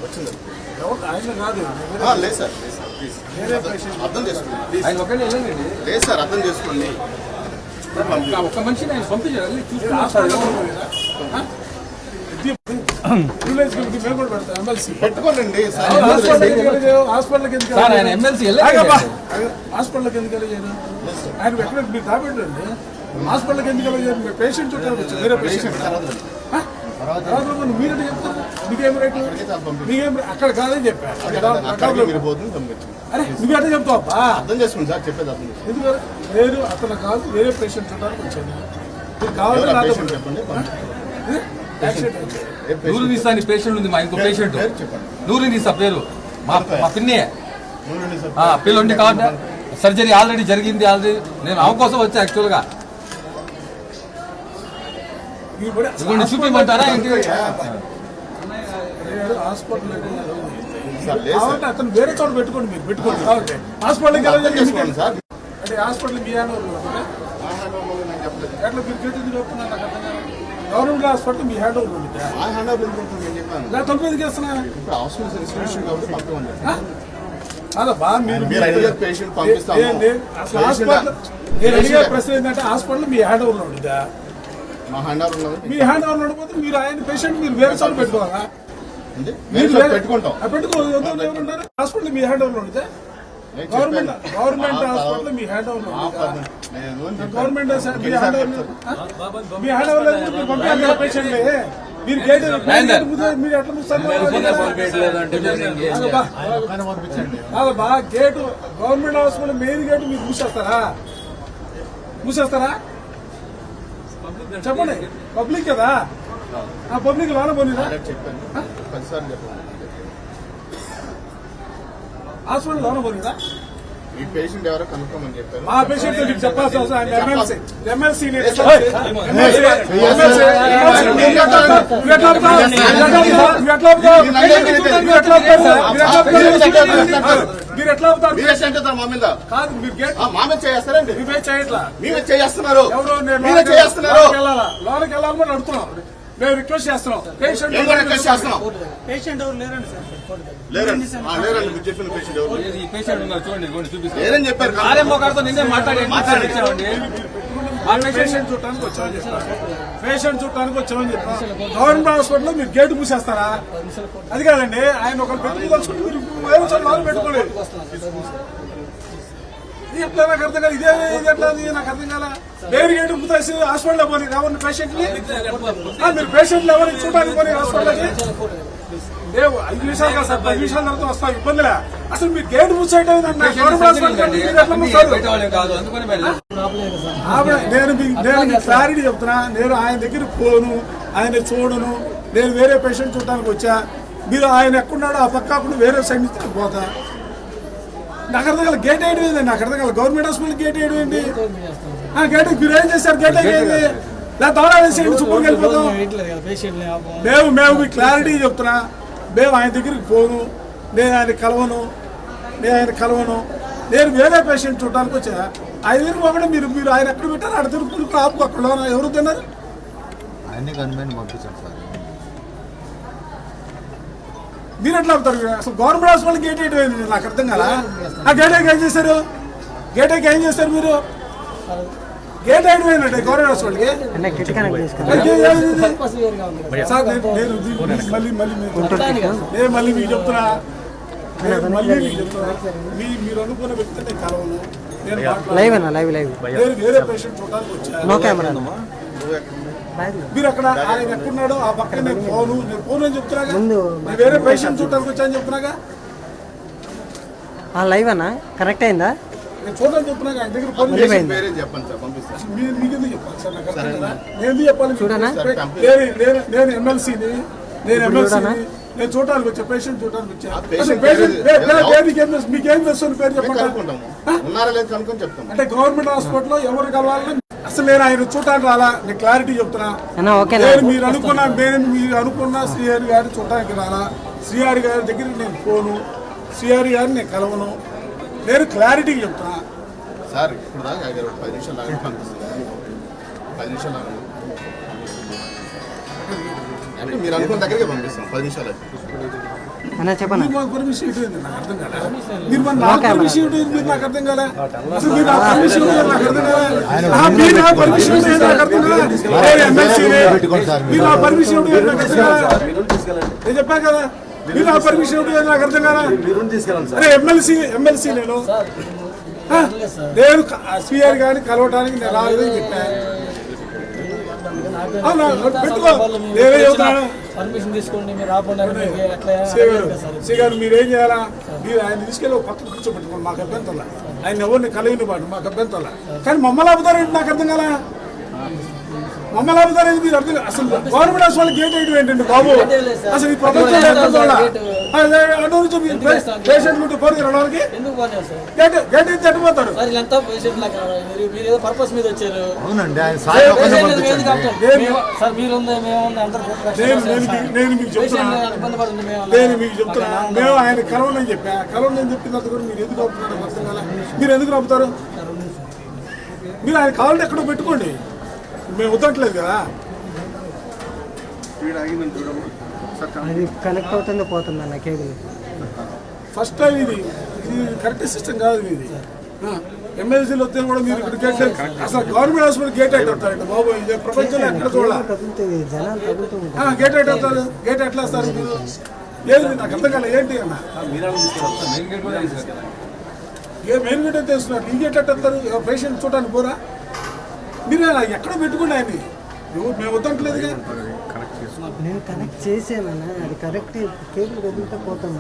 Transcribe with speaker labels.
Speaker 1: వచ్చింది
Speaker 2: ఆయన కాదు
Speaker 1: లేదు సార్ అర్థం చేసుకోండి ఆయన ఒకటే వెళ్ళండి లేదు సార్ అర్థం చేసుకోండి
Speaker 3: ఒక్క మనిషి నేను పంపించాలి
Speaker 1: పెట్టుకోండి
Speaker 3: హాస్పిటల్కి ఎందుకు
Speaker 4: ఆయన ఎక్కడ మీరు దాపెట్టండి హాస్పిటల్కి ఎందుకు వెళ్ళారు పేషెంట్ చుట్టాలు వేరే పేషెంట్ మీరే చెప్తారు మీకేం రేటు మీకేం అక్కడ కాదని చెప్పారు అరే నువ్వు అట్లా చెప్తావా
Speaker 1: అర్థం చేసుకోండి సార్ చెప్పేది అర్థం
Speaker 4: ఎందుకు లేదు అతను కాదు వేరే పేషెంట్ చుట్టానికి వచ్చాను మీరు కావాలి
Speaker 1: చెప్పండి
Speaker 3: నూరు తీసా పేషెంట్ ఉంది మా ఇంకో పేషెంట్ నూరు తీసా పేరు మా పిన్నే పిల్లండి కాబట్టి సర్జరీ ఆల్రెడీ జరిగింది ఆల్రెడీ నేను ఆమె కోసం వచ్చా యాక్చువల్గా చూపించమంటారా
Speaker 4: హాస్పిటల్ అతను వేరే చోట పెట్టుకోండి మీరు పెట్టుకోండి హాస్పిటల్కి వెళ్ళండి సార్ అంటే హాస్పిటల్ మీ ఎట్లా మీరు గేట్ చెప్తున్నారు గవర్నమెంట్ హాస్పిటల్ మీ హ్యాండ్ ఓవర్ ఉంది తొమ్మిది ఎందుకు వేస్తున్నా అదబ్బా మీరు అసలు హాస్పిటల్ నేను అడిగే ప్రశ్న ఏంటంటే హాస్పిటల్ మీ హ్యాండ్ ఓవర్లో ఉండిద్దా మీ హ్యాండ్ ఓవర్ నడిపోతే మీరు ఆయన పేషెంట్ మీరు వేరే చోట పెట్టుకోవాలా
Speaker 1: పెట్టుకుంటాం
Speaker 4: ఏమంటారు హాస్పిటల్ మీ హ్యాండ్ ఓవర్లో ఉండితే గవర్నమెంట్ హాస్పిటల్ మీ హ్యాండ్ ఓవర్లో గవర్నమెంట్ మీ హ్యాండ్ ఓవర్లో మీరు పంపించాలి పేషెంట్ మీరు గేట్ మీరు ఎట్లా బా gate government hospital main gate మీరు మూసేస్తారా చెప్పండి పబ్లిక్ కదా ఆ పబ్లిక్ లోన పోలీదా హాస్పిటల్ లోన పోలీదా
Speaker 1: ఈ పేషెంట్ ఎవరో కనుక్కోమని చెప్పారు
Speaker 4: ఆ పేషెంట్ మీకు చెప్పాల్సిన అవసరం ఎమ్మెల్సీ మీరు ఎట్లా అవుతారు
Speaker 1: మా మీద
Speaker 4: కాదు మీరు
Speaker 1: మా మీద చేస్తారండి
Speaker 4: మీ మీద చేయట్లా
Speaker 1: మేమే చేస్తున్నారు
Speaker 4: ఎవరో
Speaker 1: మీరే చేస్తున్నారు
Speaker 4: లోనకి వెళ్ళాలని అడుగుతున్నాం మేము రిక్వెస్ట్ చేస్తున్నాం పేషెంట్
Speaker 5: పేషెంట్ ఎవరు లేరండి సార్
Speaker 1: లేరండి మీరు చెప్పిన పేషెంట్ ఎవరు
Speaker 3: లేరని చెప్పారు నిన్నే మాట్లాడామండి
Speaker 4: పేషెంట్ చూడటానికి వచ్చామని చెప్పారు పేషెంట్ చూడటానికి వచ్చామని చెప్పారు గవర్నమెంట్ హాస్పిటల్లో మీరు గేటు మూసేస్తారా అది కాదండి ఆయన ఒకరు పెట్టుకోదలుచుకుంటే మీరు వేరే చోట పెట్టుకోలేదు ఎట్లా నాకు అర్థం కాదు ఇదే ఎట్లా నాకు అర్థం కాల వేరే గేటు మూసేసి హాస్పిటల్లో పోనీ ఎవరిని పేషెంట్ని మీరు పేషెంట్లు ఎవరిని చూడడానికి పోనీ హాస్పిటల్కి 5 నిమిషాలు కాదు సార్ 10 నిమిషాల తర్వాత వస్తాం ఇబ్బందిలే అసలు మీరు గేట్ మూసేయటం నేను క్లారిటీ చెప్తున్నా నేను ఆయన దగ్గర పోను ఆయన చూడను నేను వేరే పేషెంట్ చూడటానికి వచ్చా మీరు ఆయన ఎక్కడున్నాడో ఆ పక్కకుండా వేరే సైడ్ నుంచి పోతా నాకు అర్థం కాదు గేట్ వేయడం ఏంది నాకు అర్థం కాదు గవర్నమెంట్ హాస్పిటల్ గేట్ వేయడం ఏంటి గేట్ మీరు ఏం చేశారు గేట్ అయ్యేది లేదా దౌరా వేసేయండి చుట్టూకి వెళ్ళిపోతాం మేము మీ క్లారిటీ చెప్తున్నా మేము ఆయన దగ్గరికి పోను నేను ఆయన కలవను నేను వేరే పేషెంట్ చూడడానికి వచ్చా ఆయన దగ్గరికి పోకుండా మీరు ఆయన ఎక్కడ పెట్టారు అక్కడ తిరుగుతున్నారు ఆపు అక్కడ ఎవరు తిన్నారు మీరు ఎట్లా అవుతారు అసలు గవర్నమెంట్ హాస్పిటల్ గేట్ వేయడం నాకు అర్థం కదా ఆ గేట్ ఏం చేశారు మీరు గేట్ అయిపోయినట్టే గవర్నమెంట్ హాస్పిటల్కి మళ్ళీ మీకు చెప్తున్నా మీరు అనుకున్న వ్యక్తి నేను కలవను నేను వేరే పేషెంట్ చూడడానికి వచ్చాను మీరు అక్కడ ఆయన ఎక్కడున్నాడో ఆ పక్కన నేను ఫోన్ అని చెప్తున్నాగా నేను వేరే పేషెంట్ చూడడానికి వచ్చాను చెప్తున్నాగా
Speaker 5: లైవ్ అన్నా కరెక్ట్ అయిందా
Speaker 4: నేను చూడని చెప్తున్నాగా ఆయన దగ్గర ఫోన్ మీకెందుకు చెప్పాలి సార్ నాకు అర్థం కదా నేను ఎందుకు చెప్పాలి
Speaker 5: చూడనా
Speaker 4: నేను ఎమ్మెల్సీని నేను చూడటానికి వచ్చా పేషెంట్ చూడటానికి వచ్చా మీకేం తెలుసు పేరు చెప్పండి అంటే గవర్నమెంట్ హాస్పిటల్లో ఎవరు కావాలని అసలు నేను ఆయన చూడటానికి రాలా నేను క్లారిటీ చెప్తున్నా మీరు అనుకున్న శ్రీహరి గారిని చూడటానికి రాలా శ్రీహరి గారి దగ్గరికి నేను పోను శ్రీహరి గారిని నేను కలవను నేను క్లారిటీ చెప్తున్నా
Speaker 1: సార్ ఇప్పుడు దాకా 10 నిమిషాలు లాగా 10 నిమిషాలు అంటే మీరు అనుకున్న దగ్గరికి పంపిస్తాం 10 నిమిషాలు.
Speaker 5: అన్న చెప్పనా
Speaker 4: మీరు మాకు పర్మిషన్ ఇవ్వలేదు నాకు అర్థం కాలే. మీరు మరి నాకు పర్మిషన్ ఇవ్వలేదు మీరు నాకు అర్థం కాలే. అసలు మీరు నాకు పర్మిషన్ ఇవ్వలేదు నాకు అర్థం కాలే. మీరు నాకు పర్మిషన్ ఇవ్వలేదు నాకు అర్థం కాలే. మీరు నా పర్మిషన్ ఇవ్వలేదు నాకు అర్థం కాలే. నేను చెప్పాను కదా మీరు నా పర్మిషన్ ఇవ్వలేదు నాకు అర్థం కాలే. అరే ఎమ్మెల్సీ నేను స్పీఆర్ గారిని కలవడానికి నేను రాలేదని చెప్పాను. అవునా పెట్టుకో నేనే చెబుతాను.
Speaker 5: పర్మిషన్ తీసుకోండి మీరు రాకుండా
Speaker 4: శ్రీగారు మీరేం చేయాలా మీరు ఆయన తీసుకెళ్ళి ఒక పక్కన కూర్చోబెట్టుకోండి మాకు అభ్యంతరంలా. ఆయన ఎవరిని కలిగిన పాటు మాకు అభ్యంతరంలా. కానీ మమ్మల్ని ఆపుతారేంటి నాకు అర్థం కాలా. మమ్మల్ని ఆపుతారేంటి మీరు అర్థం కాదు. అసలు గవర్నమెంట్ హాస్పిటల్ గేట్ వేయడం ఏంటండి బాబు. అసలు ఈ ప్రపంచంలో ఎక్కడ చూడాలా పేషెంట్లు ఉంటే పోరు రావడానికి గేట్ అయితే చచ్చిపోతాడు.
Speaker 5: పర్పస్ మీద వచ్చారు
Speaker 4: నేను మీకు చెప్తున్నా మేము ఆయన కలవని చెప్పా. కలవని చెప్పిన తర్వాత కూడా మీరు ఎందుకు ఆపుతున్నారు నాకు అర్థం కాలే. మీరు ఎందుకు ఆపుతారు. మీరు ఆయన కావాలంటే ఎక్కడో పెట్టుకోండి మేము వద్దట్లేదు కదా.
Speaker 5: అది కనెక్ట్ అవుతుందో పోతుందా నా కేబుల్
Speaker 4: ఫస్ట్ టైం ఇది కరెక్ట్ సిస్టమ్ కాదు ఇది. ఎమ్మెల్సీలు వస్తే కూడా మీరు ఇక్కడ గేట్ అసలు గవర్నమెంట్ హాస్పిటల్ గేట్ అయితే వస్తారండి బాబు. ఇది ప్రపంచంలో ఎక్కడ చూడాలి
Speaker 5: జనాలు తగ్గుతుంది
Speaker 4: గేట్ అయితే వస్తారు. గేట్ ఎట్లా వస్తారు మీరు ఏది నాకు అర్థం కాలే ఏంటి అన్న మెయిన్ గేట్ అయితే వేస్తున్నారు. ఈ గేట్ ఎట్లా వస్తారు పేషెంట్ చూడడానికి పోరా. మీరు ఎక్కడ పెట్టుకోండి ఆయన్ని మేము వద్దంటలేదుగా.
Speaker 5: నేను కనెక్ట్ చేసానన్నా అది కరెక్ట్ కేబుల్ కదిలితే పోతాము.